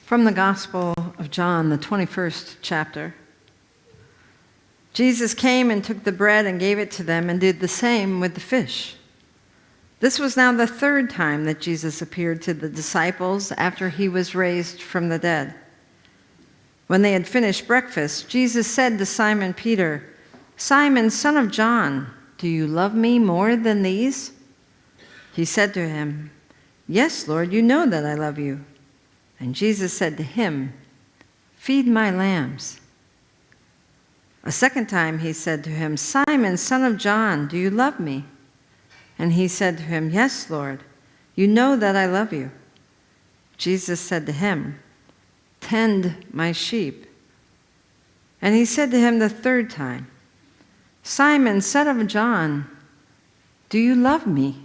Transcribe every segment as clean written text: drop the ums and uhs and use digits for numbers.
From the Gospel of John, the 21st chapter. Jesus came and took the bread and gave it to them and did the same with the fish. This was now the third time that Jesus appeared to the disciples after he was raised from the dead. When they had finished breakfast, Jesus said to Simon Peter, "Simon, son of John, do you love me more than these?" He said to him, "Yes, Lord, you know that I love you." And Jesus said to him, "Feed my lambs." A second time he said to him, "Simon, son of John, do you love me?" And he said to him, "Yes, Lord, you know that I love you." Jesus said to him, "Tend my sheep." And he said to him the third time, "Simon, son of John, do you love me?"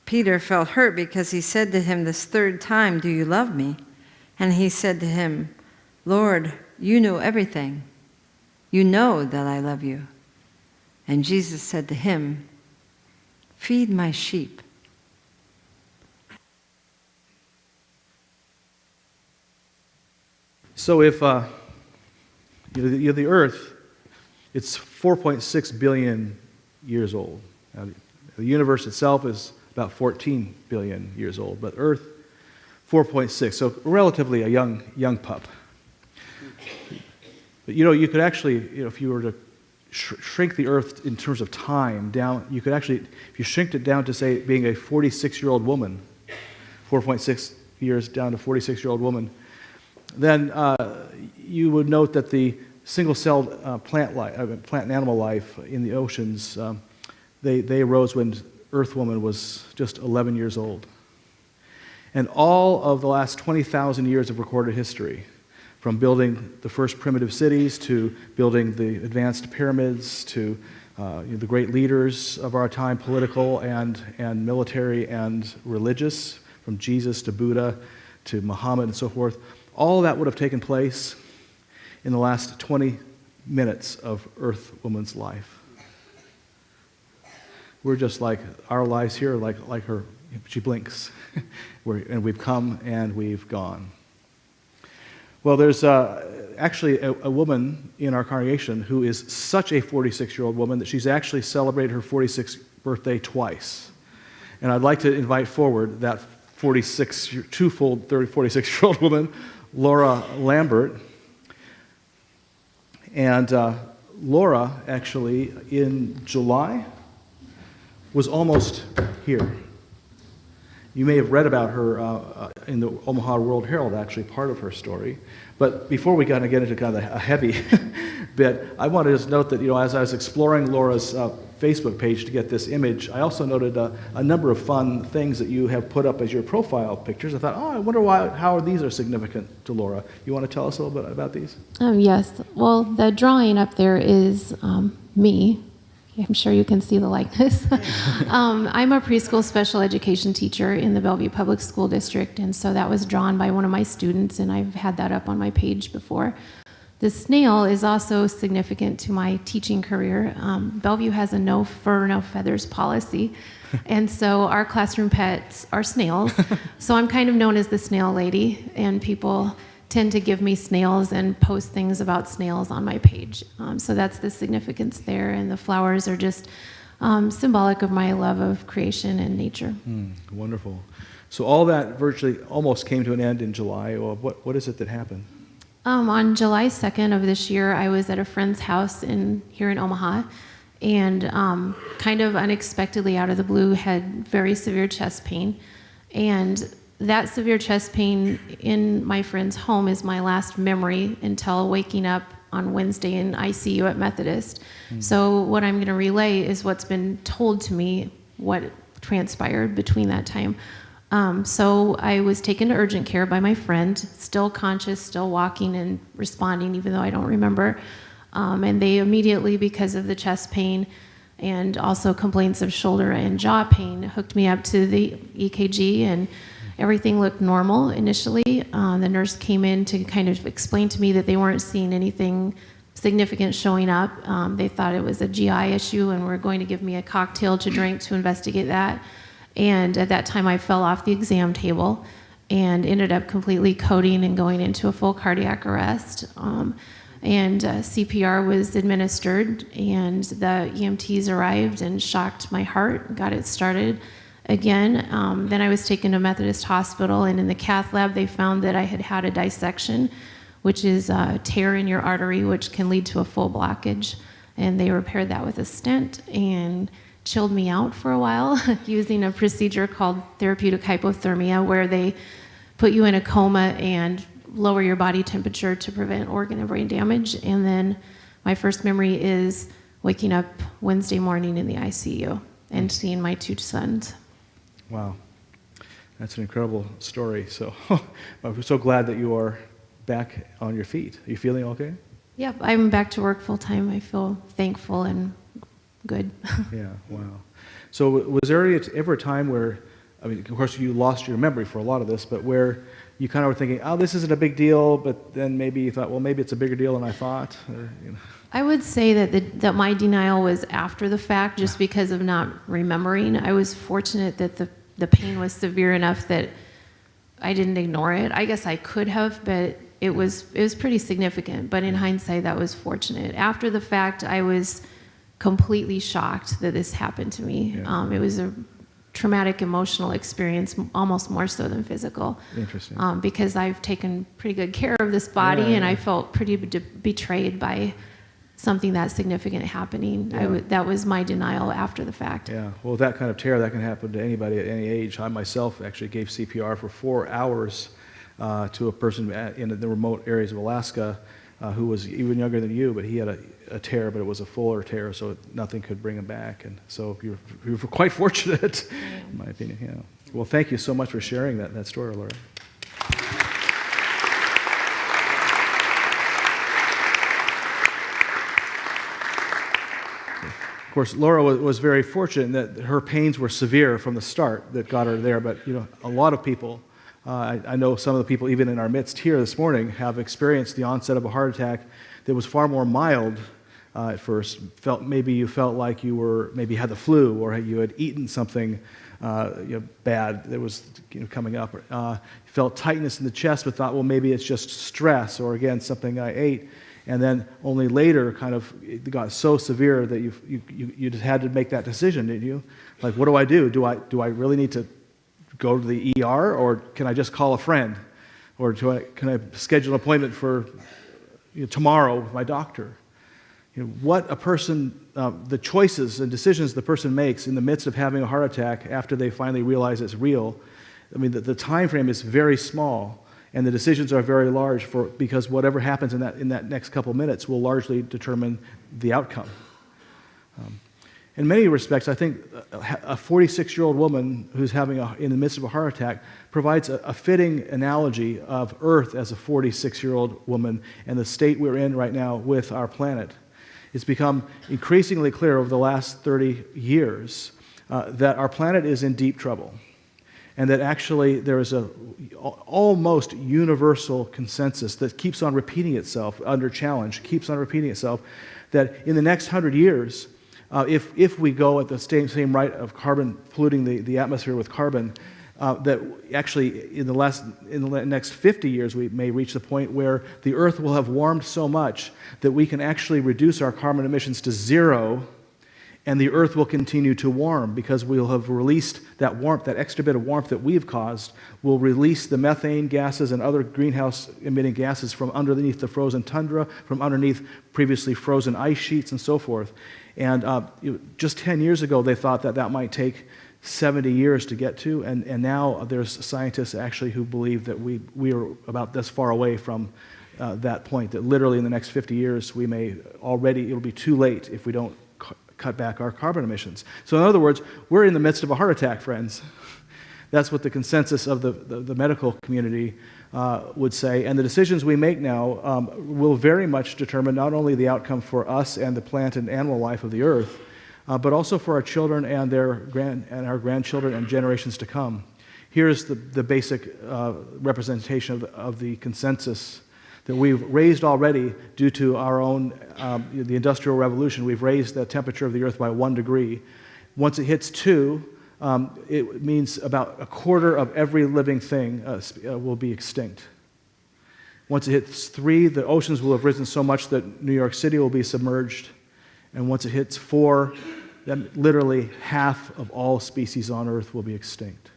Peter felt hurt because he said to him this third time, "Do you love me?" And he said to him, "Lord, you know everything. You know that I love you." And Jesus said to him, "Feed my sheep." So if the Earth, it's 4.6 billion years old. Now, the universe itself is about 14 billion years old, but Earth, 4.6, so relatively a young pup. But you could actually, if you were to shrink the Earth in terms of time down, you could actually, if you shrinked it down to, say, being a 46-year-old woman, 4.6 years down to 46-year-old woman, then you would note that the single-celled plant and animal life in the oceans, they arose when Earth woman was just 11 years old. And all of the last 20,000 years of recorded history, from building the first primitive cities to building the advanced pyramids to the great leaders of our time, political and military and religious, from Jesus to Buddha to Muhammad and so forth, all that would have taken place in the last 20 minutes of Earth woman's life. We're just like our lives here, like her. She blinks, and we've come and we've gone. Well, there's actually a woman in our congregation who is such a 46-year-old woman that she's actually celebrated her 46th birthday twice. And I'd like to invite forward that 46-year-old woman, Laura Lambert. And Laura, actually, in July, was almost here. You may have read about her in the Omaha World Herald, actually, part of her story. But before we get into kind of a heavy bit, I want to just note that, as I was exploring Laura's Facebook page to get this image, I also noted a number of fun things that you have put up as your profile pictures. I thought, I wonder how these are significant to Laura. You want to tell us a little bit about these? Yes. Well, the drawing up there is me. I'm sure you can see the likeness. I'm a preschool special education teacher in the Bellevue Public School District, and so that was drawn by one of my students, and I've had that up on my page before. The snail is also significant to my teaching career. Bellevue has a no fur, no feathers policy, and so our classroom pets are snails. So I'm kind of known as the snail lady, and people tend to give me snails and post things about snails on my page. So that's the significance there, and the flowers are just symbolic of my love of creation and nature. Wonderful. So all that virtually almost came to an end in July. Well, what is it that happened? On July 2nd of this year, I was at a friend's house here in Omaha, and kind of unexpectedly out of the blue had very severe chest pain. And that severe chest pain in my friend's home is my last memory until waking up on Wednesday in ICU at Methodist. So what I'm going to relay is what's been told to me, what transpired between that time. So I was taken to urgent care by my friend, still conscious, still walking and responding, even though I don't remember. And they immediately, because of the chest pain and also complaints of shoulder and jaw pain, hooked me up to the EKG, and everything looked normal initially. The nurse came in to kind of explain to me that they weren't seeing anything significant showing up. They thought it was a GI issue and were going to give me a cocktail to drink to investigate that. And at that time, I fell off the exam table. and ended up completely coding and going into a full cardiac arrest. And CPR was administered, and the EMTs arrived and shocked my heart, got it started again. Then I was taken to Methodist Hospital, and in the cath lab, they found that I had had a dissection, which is a tear in your artery, which can lead to a full blockage. And they repaired that with a stent and chilled me out for a while using a procedure called therapeutic hypothermia, where they put you in a coma and lower your body temperature to prevent organ and brain damage. And then my first memory is waking up Wednesday morning in the ICU and seeing my 2 sons. Wow. That's an incredible story. So I'm so glad that you are back on your feet. Are you feeling okay? Yep, I'm back to work full time. I feel thankful and good. Yeah, wow. So was there ever a time where, I mean, of course you lost your memory for a lot of this, but where you kind of were thinking, oh, this isn't a big deal, but then maybe you thought, well, maybe it's a bigger deal than I thought? Or, you know. I would say that my denial was after the fact, just because of not remembering. I was fortunate that the pain was severe enough that I didn't ignore it. I guess I could have, but it was pretty significant. But in hindsight, that was fortunate. After the fact, I was completely shocked that this happened to me. Yeah. It was a traumatic emotional experience, almost more so than physical. Interesting. Because I've taken pretty good care of this body, and I felt pretty betrayed by something that significant happening. Yeah. That was my denial after the fact. Yeah, well, that kind of tear, that can happen to anybody at any age. I myself actually gave CPR for 4 hours to a person in the remote areas of Alaska who was even younger than you, but he had a tear, but it was a fuller tear, so nothing could bring him back. And so you were quite fortunate, in my opinion. Yeah. Well, thank you so much for sharing that story, Laura. Of course, Laura was very fortunate that her pains were severe from the start that got her there, but a lot of people, I know some of the people even in our midst here this morning have experienced the onset of a heart attack that was far more mild at first. Maybe you felt like you maybe had the flu, or you had eaten something bad that was coming up. You felt tightness in the chest, but thought, well, maybe it's just stress, or again, something I ate. And then only later, kind of, it got so severe that you just had to make that decision, didn't you? Like, what do I do? Do I really need to go to the ER, or can I just call a friend, or can I schedule an appointment for tomorrow with my doctor? What a person, the choices and decisions the person makes in the midst of having a heart attack after they finally realize it's real. I mean, the time frame is very small. And the decisions are very large because whatever happens in that next couple minutes will largely determine the outcome. In many respects, I think a 46-year-old woman who's in the midst of a heart attack provides a fitting analogy of Earth as a 46-year-old woman and the state we're in right now with our planet. It's become increasingly clear over the last 30 years that our planet is in deep trouble. And that actually there is an almost universal consensus that keeps on repeating itself under challenge, keeps on repeating itself, that in the next 100 years, if we go at the same rate of carbon, polluting the atmosphere with carbon, that actually in the next 50 years we may reach the point where the Earth will have warmed so much that we can actually reduce our carbon emissions to 0. And the Earth will continue to warm because we'll have released that warmth, that extra bit of warmth that we've caused, will release the methane gases and other greenhouse-emitting gases from underneath the frozen tundra, from underneath previously frozen ice sheets and so forth. And just 10 years ago, they thought that might take 70 years to get to, and now there's scientists actually who believe that we are about this far away from that point, that literally in the next 50 years, it'll be too late if we don't cut back our carbon emissions. So in other words, we're in the midst of a heart attack, friends. That's what the consensus of the medical community would say. And the decisions we make now will very much determine not only the outcome for us and the plant and animal life of the Earth, but also for our children and our grandchildren and generations to come. Here's the basic representation of the consensus that we've raised already due to our own, the Industrial Revolution. We've raised the temperature of the Earth by 1 degree. Once it hits 2, it means about a quarter of every living thing will be extinct. Once it hits 3, the oceans will have risen so much that New York City will be submerged. And once it hits 4, then literally half of all species on Earth will be extinct.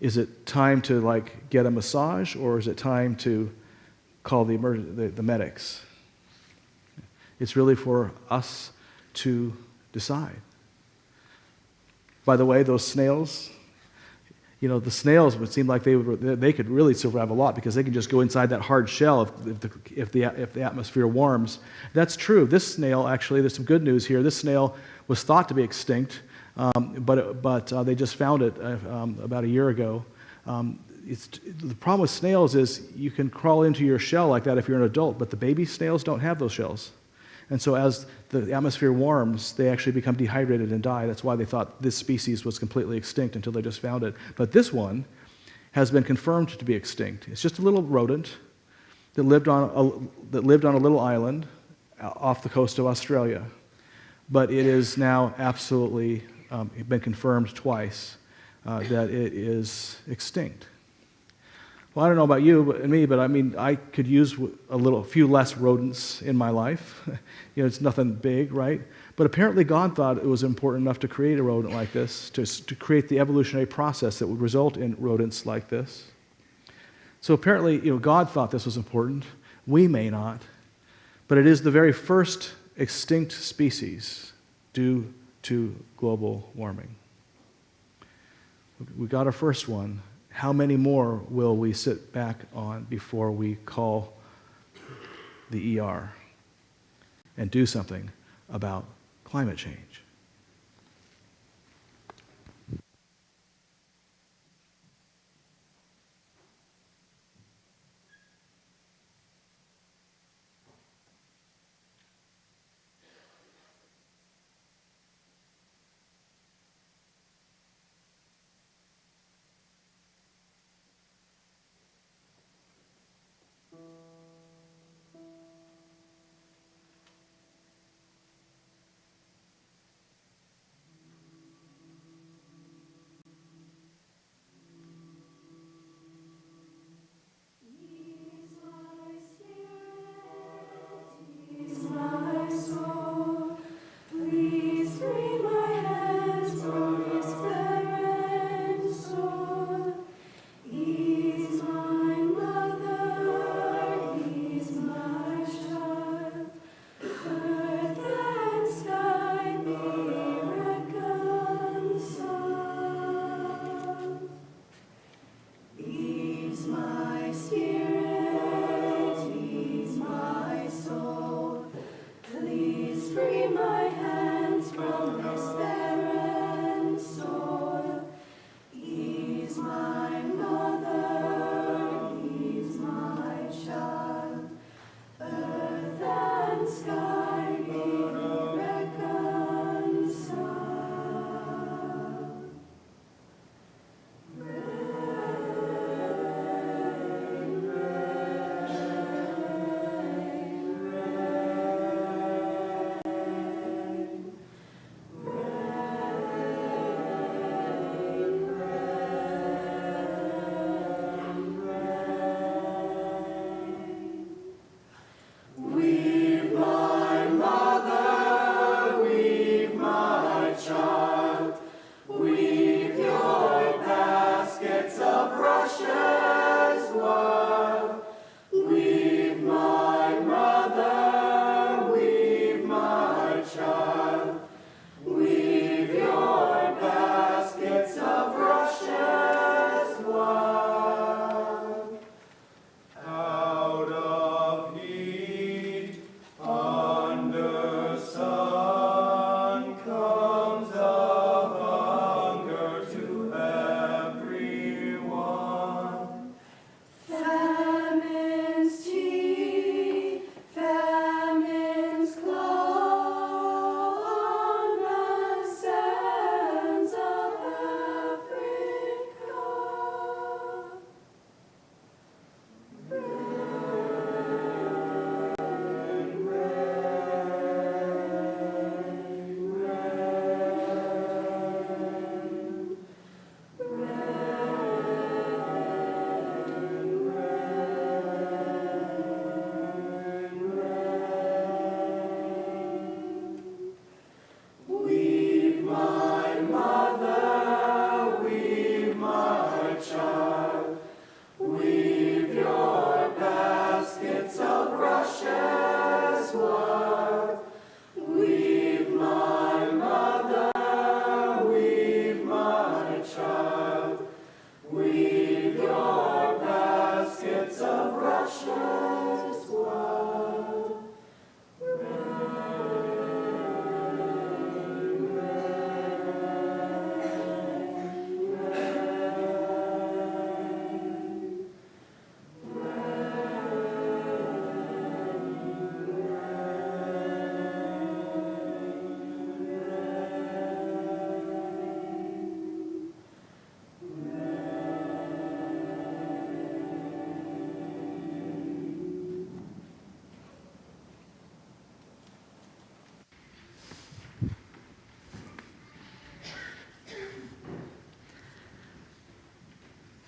Is it time to get a massage, or is it time to call the medics? It's really for us to decide. By the way, those snails, the snails would seem like they could really survive a lot because they can just go inside that hard shell if the atmosphere warms. That's true. This snail, actually, there's some good news here. This snail was thought to be extinct, but they just found it about a year ago. The problem with snails is you can crawl into your shell like that if you're an adult, but the baby snails don't have those shells. And so as the atmosphere warms, they actually become dehydrated and die. That's why they thought this species was completely extinct until they just found it. But this one has been confirmed to be extinct. It's just a little rodent that lived on a little island off the coast of Australia. But it is now absolutely been confirmed twice that it is extinct. Well, I don't know about you and me, but I could use a few less rodents in my life. It's nothing big, right? But apparently God thought it was important enough to create a rodent like this, to create the evolutionary process that would result in rodents like this. So apparently, God thought this was important. We may not. But it is the very first extinct species due to global warming. We got our first one. How many more will we sit back on before we call the ER and do something about climate change? Everyone.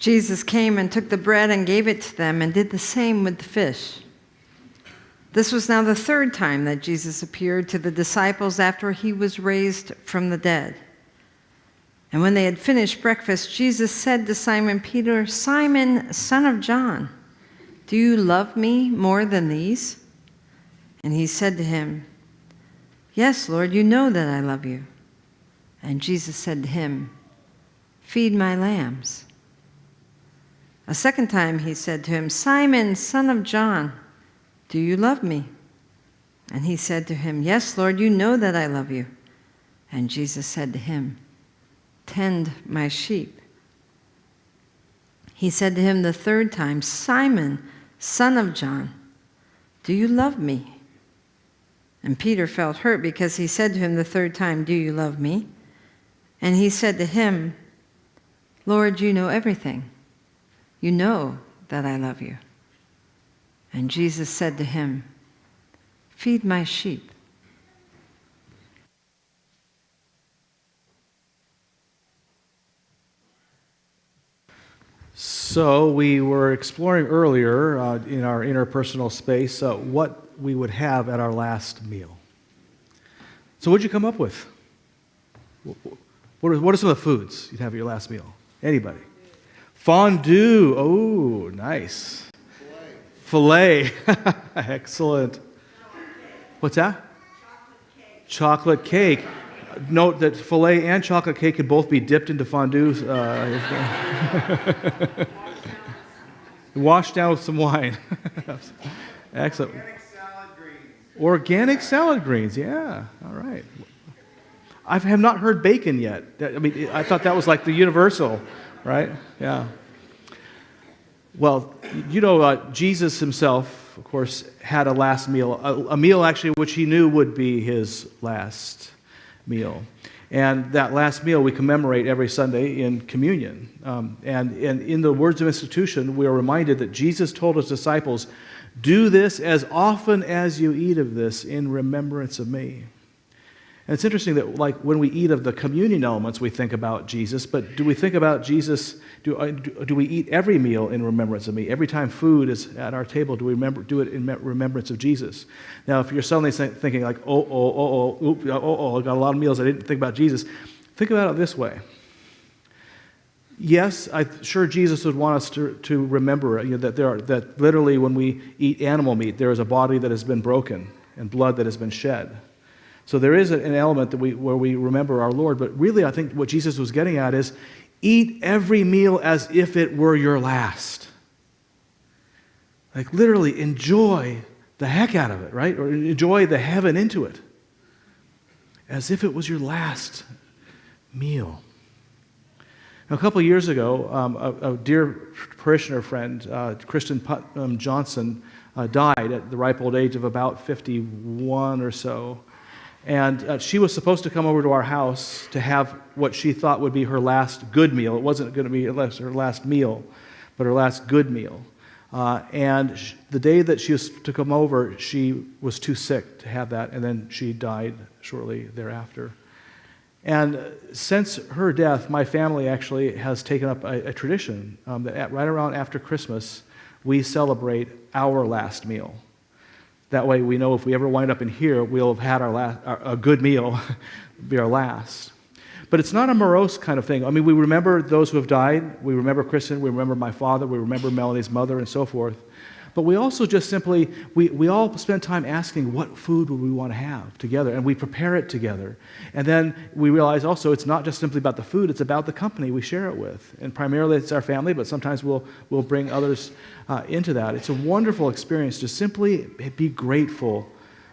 Jesus came and took the bread and gave it to them and did the same with the fish. This was now the third time that Jesus appeared to the disciples after he was raised from the dead. And when they had finished breakfast, Jesus said to Simon Peter, "Simon, son of John, do you love me more than these?" And he said to him, "Yes, Lord, you know that I love you." And Jesus said to him, "Feed my lambs." A second time he said to him, "Simon, son of John, do you love me?" And he said to him, "Yes, Lord, you know that I love you." And Jesus said to him, "Tend my sheep." He said to him the third time, "Simon, son of John, do you love me?" And Peter felt hurt because he said to him the third time, "Do you love me?" And he said to him, "Lord, you know everything. You know that I love you." And Jesus said to him, "Feed my sheep." So we were exploring earlier in our interpersonal space what we would have at our last meal. So what did you come up with? What are some of the foods you'd have at your last meal? Anybody? Fondue. Oh, nice. Filet. Excellent. What's that? Chocolate cake. Note that filet and chocolate cake could both be dipped into fondue. Washed down with some wine. Excellent. Organic salad greens. Organic salad greens, yeah. All right. I have not heard bacon yet. I mean, I thought that was like the universal, right? Yeah. Well, you know, Jesus himself, of course, had a last meal, a meal actually which he knew would be his last meal. And that last meal we commemorate every Sunday in communion. And in the words of institution, we are reminded that Jesus told his disciples, "Do this as often as you eat of this in remembrance of me." And it's interesting that, like, when we eat of the communion elements, we think about Jesus, but do we think about Jesus, do we eat every meal in remembrance of me? Every time food is at our table, do we do it in remembrance of Jesus? Now, if you're suddenly thinking like, I got a lot of meals, I didn't think about Jesus, think about it this way. Yes, I'm sure Jesus would want us to remember that literally when we eat animal meat, there is a body that has been broken and blood that has been shed. So there is an element where we remember our Lord, but really I think what Jesus was getting at is eat every meal as if it were your last. Like literally enjoy the heck out of it, right? Or enjoy the heaven into it as if it was your last meal. Now, a couple of years ago, a dear parishioner friend, Kristen Putnam Johnson, died at the ripe old age of about 51 or so. And she was supposed to come over to our house to have what she thought would be her last good meal. It wasn't going to be her last meal, but her last good meal. And the day that she was to come over, she was too sick to have that, and then she died shortly thereafter. And since her death, my family actually has taken up a tradition that right around after Christmas, we celebrate our last meal. That way we know if we ever wind up in here, we'll have had a good meal, be our last. But it's not a morose kind of thing. I mean, we remember those who have died. We remember Kristen. We remember my father. We remember Melanie's mother and so forth. But we also just simply, we all spend time asking what food would we want to have together, and we prepare it together. And then we realize also it's not just simply about the food, it's about the company we share it with. And primarily it's our family, but sometimes we'll bring others into that. It's a wonderful experience to simply be grateful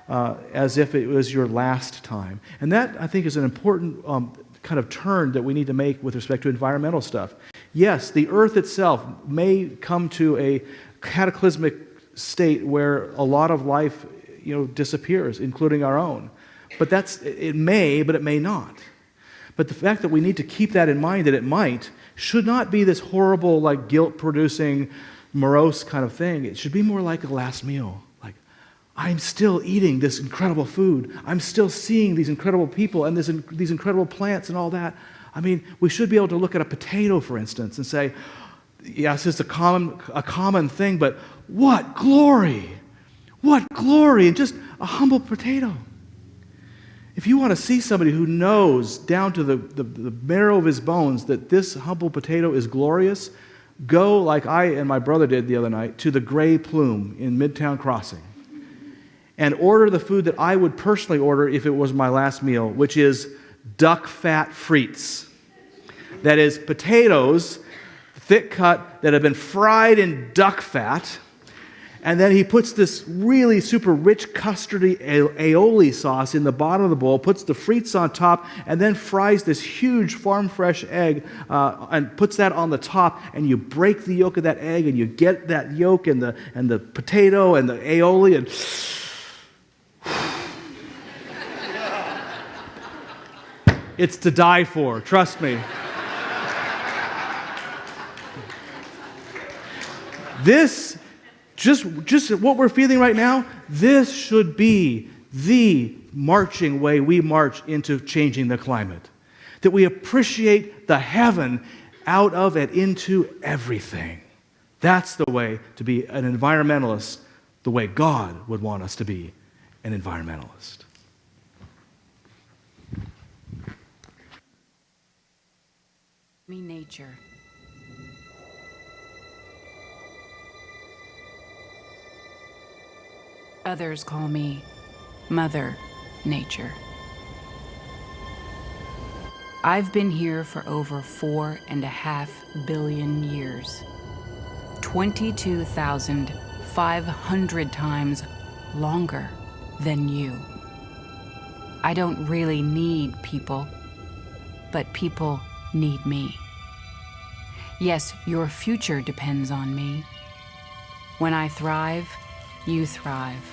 as if it was your last time. And that, I think, is an important kind of turn that we need to make with respect to environmental stuff. Yes, the earth itself may come to a cataclysmic state where a lot of life, disappears, including our own. But it may not. But the fact that we need to keep that in mind, that it might, should not be this horrible, like guilt-producing, morose kind of thing. It should be more like a last meal. Like, I'm still eating this incredible food. I'm still seeing these incredible people and these incredible plants and all that. I mean, we should be able to look at a potato, for instance, and say, yes, it's a common thing, but what glory! What glory in just a humble potato. If you want to see somebody who knows down to the marrow of his bones that this humble potato is glorious, go like I and my brother did the other night to the Gray Plume in Midtown Crossing and order the food that I would personally order if it was my last meal, which is duck fat frites. That is potatoes, thick cut, that have been fried in duck fat. And then he puts this really super rich custardy aioli sauce in the bottom of the bowl, puts the frites on top, and then fries this huge farm-fresh egg and puts that on the top, and you break the yolk of that egg, and you get that yolk and the potato and the aioli, and it's to die for, trust me. This, just what we're feeling right now, this should be the marching way we march into changing the climate. That we appreciate the heaven out of and into everything. That's the way to be an environmentalist, the way God would want us to be an environmentalist. Me nature. Others call me Mother Nature. I've been here for over 4.5 billion years. 22,500 times longer than you. I don't really need people, but people need me. Yes, your future depends on me. When I thrive, you thrive.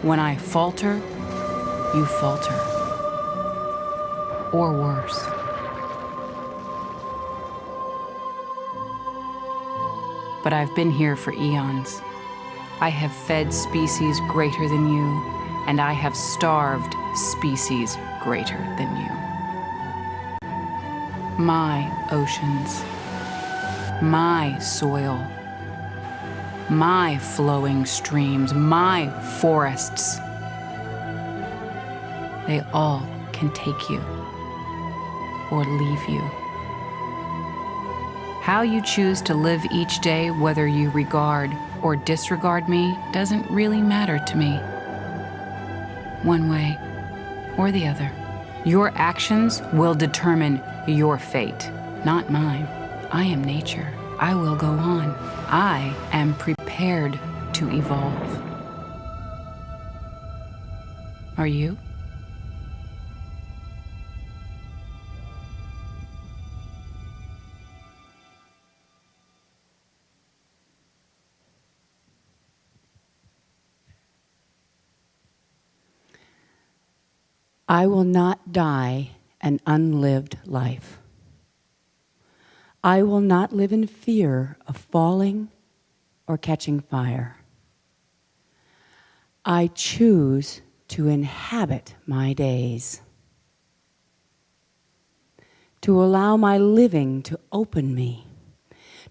When I falter, you falter. Or worse. But I've been here for eons. I have fed species greater than you, and I have starved species greater than you. My oceans, my soil, my flowing streams, my forests, they all can take you or leave you. How you choose to live each day, whether you regard or disregard me, doesn't really matter to me. One way or the other. Your actions will determine your fate, not mine. I am nature. I will go on. I am prepared to evolve. Are you? I will not die an unlived life. I will not live in fear of falling or catching fire. I choose to inhabit my days, to allow my living to open me,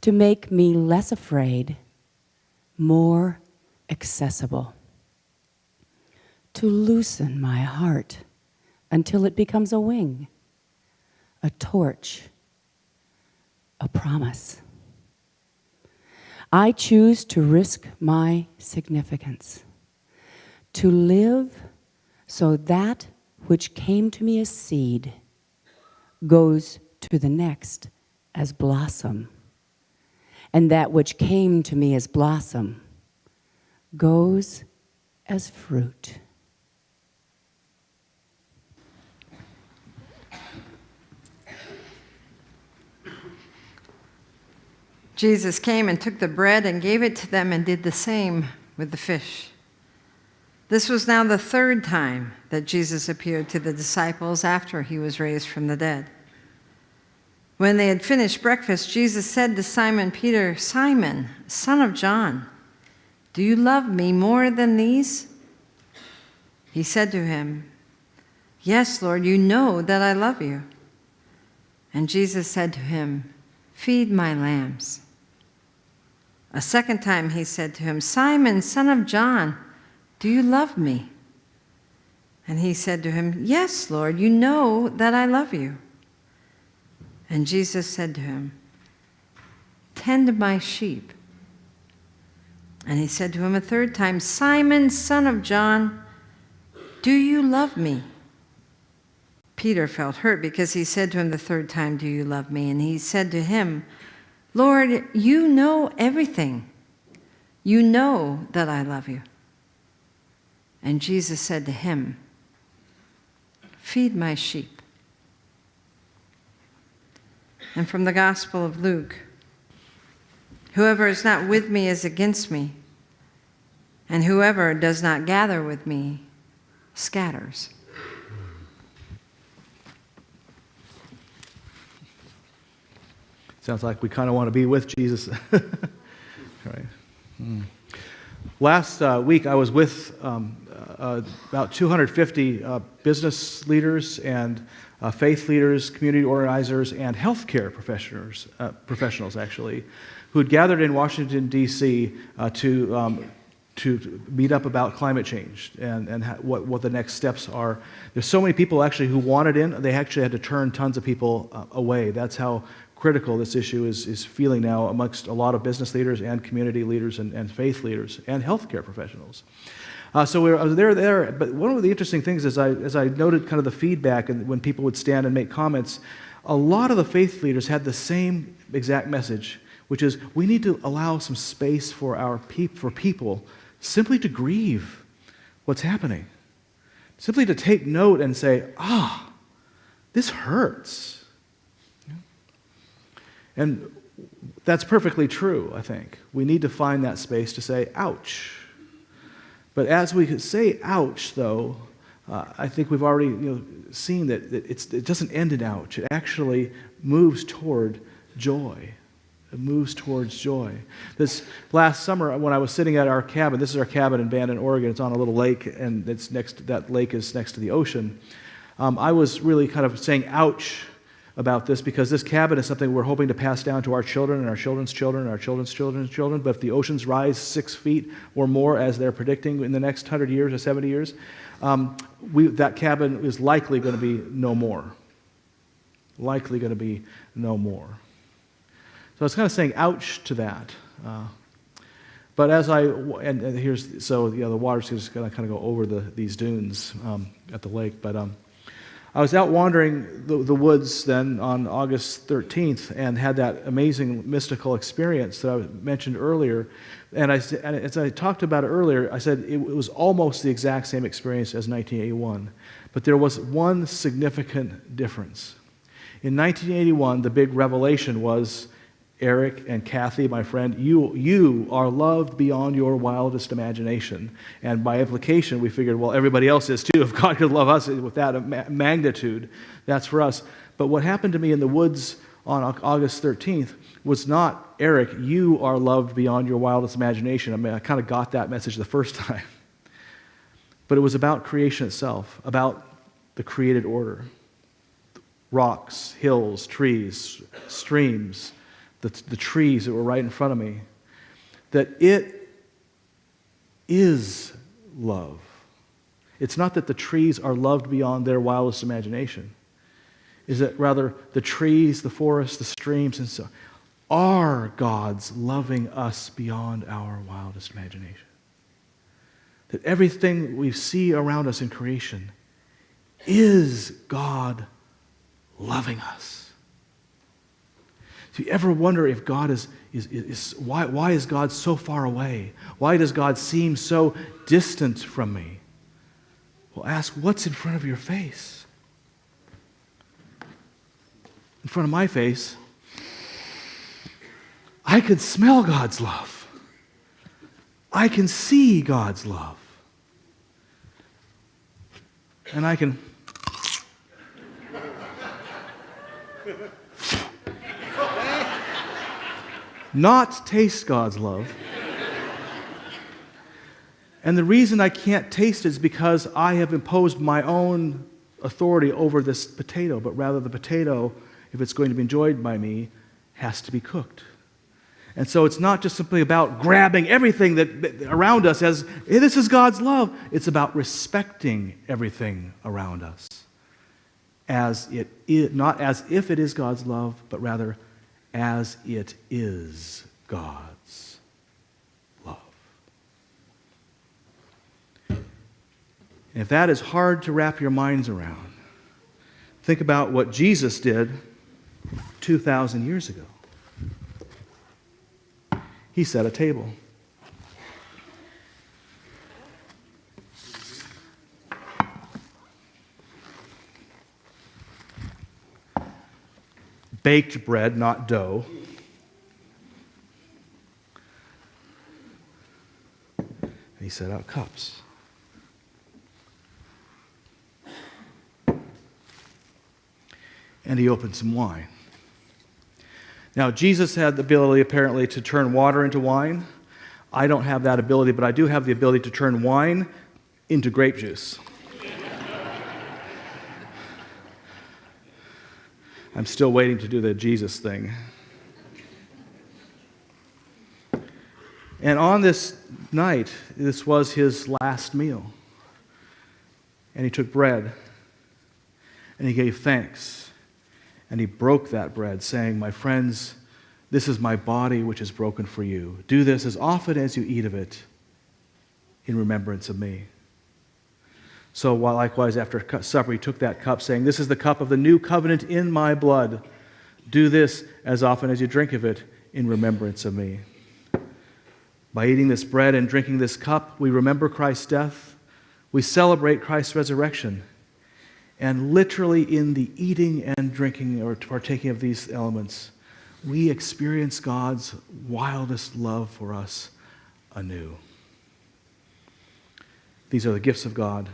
to make me less afraid, more accessible, to loosen my heart until it becomes a wing, a torch, a promise. I choose to risk my significance, to live so that which came to me as seed goes to the next as blossom, and that which came to me as blossom goes as fruit. Jesus came and took the bread and gave it to them and did the same with the fish. This was now the third time that Jesus appeared to the disciples after he was raised from the dead. When they had finished breakfast, Jesus said to Simon Peter, "Simon, son of John, do you love me more than these?" He said to him, "Yes, Lord, you know that I love you." And Jesus said to him, feed my lambs. A second time he said to him, Simon, son of John, do you love me? And he said to him, Yes, Lord, you know that I love you. And Jesus said to him, Tend my sheep. And he said to him a third time, Simon, son of John, do you love me? Peter felt hurt because he said to him the third time, Do you love me? And he said to him, Lord, you know everything. You know that I love you. And Jesus said to him, Feed my sheep. And from the Gospel of Luke, whoever is not with me is against me, and whoever does not gather with me scatters. Sounds like we kind of want to be with Jesus. Right. Last week, I was with about 250 business leaders and faith leaders, community organizers, and healthcare professionals, actually, who had gathered in Washington, D.C. To meet up about climate change and what the next steps are. There's so many people actually who wanted in. They actually had to turn tons of people away. That's how critical this issue is feeling now amongst a lot of business leaders and community leaders and faith leaders and healthcare professionals. So I was there, but one of the interesting things is as I noted kind of the feedback and when people would stand and make comments, a lot of the faith leaders had the same exact message, which is we need to allow some space for people simply to grieve what's happening, simply to take note and say, this hurts. And that's perfectly true, I think. We need to find that space to say, ouch. But as we say ouch, though, I think we've already seen that it doesn't end in ouch. It actually moves toward joy. It moves towards joy. This last summer, when I was sitting at our cabin, this is our cabin in Bandon, Oregon. It's on a little lake, and that lake is next to the ocean. I was really kind of saying ouch about this because this cabin is something we're hoping to pass down to our children and our children's children and our children's children's children. But if the oceans rise 6 feet or more, as they're predicting in the next 100 years or 70 years, that cabin is likely going to be no more. Likely going to be no more. So I was kind of saying ouch to that. But as the water's just going to kind of go over these dunes at the lake. But I was out wandering the woods then on August 13th and had that amazing mystical experience that I mentioned earlier. And as I talked about it earlier, I said it was almost the exact same experience as 1981. But there was one significant difference. In 1981, the big revelation was, Eric and Kathy, my friend, you are loved beyond your wildest imagination. And by implication, we figured, well, everybody else is too. If God could love us with that magnitude, that's for us. But what happened to me in the woods on August 13th was not, Eric, you are loved beyond your wildest imagination. I mean, I kind of got that message the first time. But it was about creation itself, about the created order. Rocks, hills, trees, streams, the trees that were right in front of me, that it is love. It's not that the trees are loved beyond their wildest imagination. Is that rather the trees, the forests, the streams, and so are God's loving us beyond our wildest imagination. That everything we see around us in creation is God loving us. Do you ever wonder if God why is God so far away? Why does God seem so distant from me? Well, ask, what's in front of your face? In front of my face, I can smell God's love. I can see God's love. And I can not taste God's love. And the reason I can't taste it is because I have imposed my own authority over this potato, but rather the potato, if it's going to be enjoyed by me, has to be cooked. And so it's not just simply about grabbing everything that around us as, hey, this is God's love. It's about respecting everything around us. As it is, not as if it is God's love, but rather as it is God's love. And if that is hard to wrap your minds around, think about what Jesus did 2,000 years ago. He set a table. Baked bread, not dough. And he set out cups. And he opened some wine. Now, Jesus had the ability, apparently, to turn water into wine. I don't have that ability, but I do have the ability to turn wine into grape juice. I'm still waiting to do the Jesus thing. And on this night, this was his last meal. And he took bread, and he gave thanks. And he broke that bread, saying, "My friends, this is my body which is broken for you. Do this as often as you eat of it in remembrance of me." So likewise, after supper, he took that cup, saying, "This is the cup of the new covenant in my blood. Do this as often as you drink of it in remembrance of me." By eating this bread and drinking this cup, we remember Christ's death. We celebrate Christ's resurrection. And literally in the eating and drinking or partaking of these elements, we experience God's wildest love for us anew. These are the gifts of God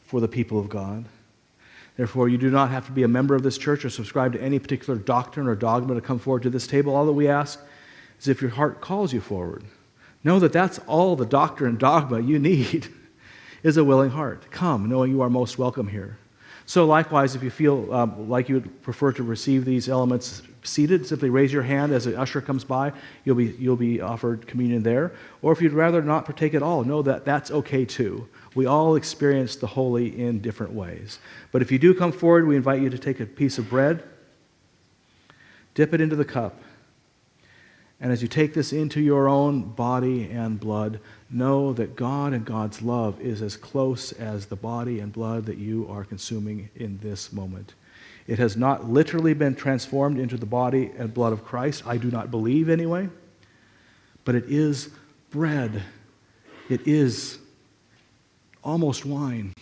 for the people of God. Therefore, you do not have to be a member of this church or subscribe to any particular doctrine or dogma to come forward to this table. All that we ask is if your heart calls you forward. Know that that's all the doctrine and dogma you need is a willing heart. Come, knowing you are most welcome here. So likewise, if you feel like you would prefer to receive these elements seated, simply raise your hand as an usher comes by. You'll be offered communion there. Or if you'd rather not partake at all, know that that's okay too. We all experience the holy in different ways. But if you do come forward, we invite you to take a piece of bread, dip it into the cup, and as you take this into your own body and blood, know that God and God's love is as close as the body and blood that you are consuming in this moment. It has not literally been transformed into the body and blood of Christ. I do not believe anyway. But it is bread. It is almost wine.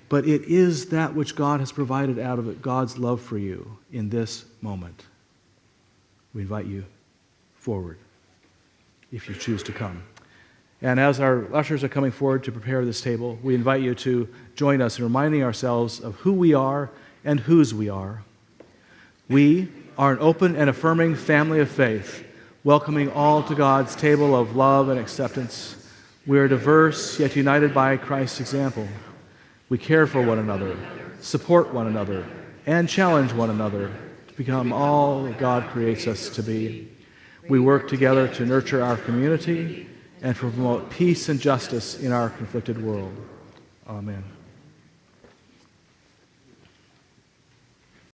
But it is that which God has provided out of it, God's love for you in this moment. We invite you forward if you choose to come. And as our ushers are coming forward to prepare this table, we invite you to join us in reminding ourselves of who we are and whose we are. We are an open and affirming family of faith, welcoming all to God's table of love and acceptance. We are diverse, yet united by Christ's example. We care for one another, support one another, and challenge one another to become all that God creates us to be. We work together to nurture our community and to promote peace and justice in our conflicted world. Amen.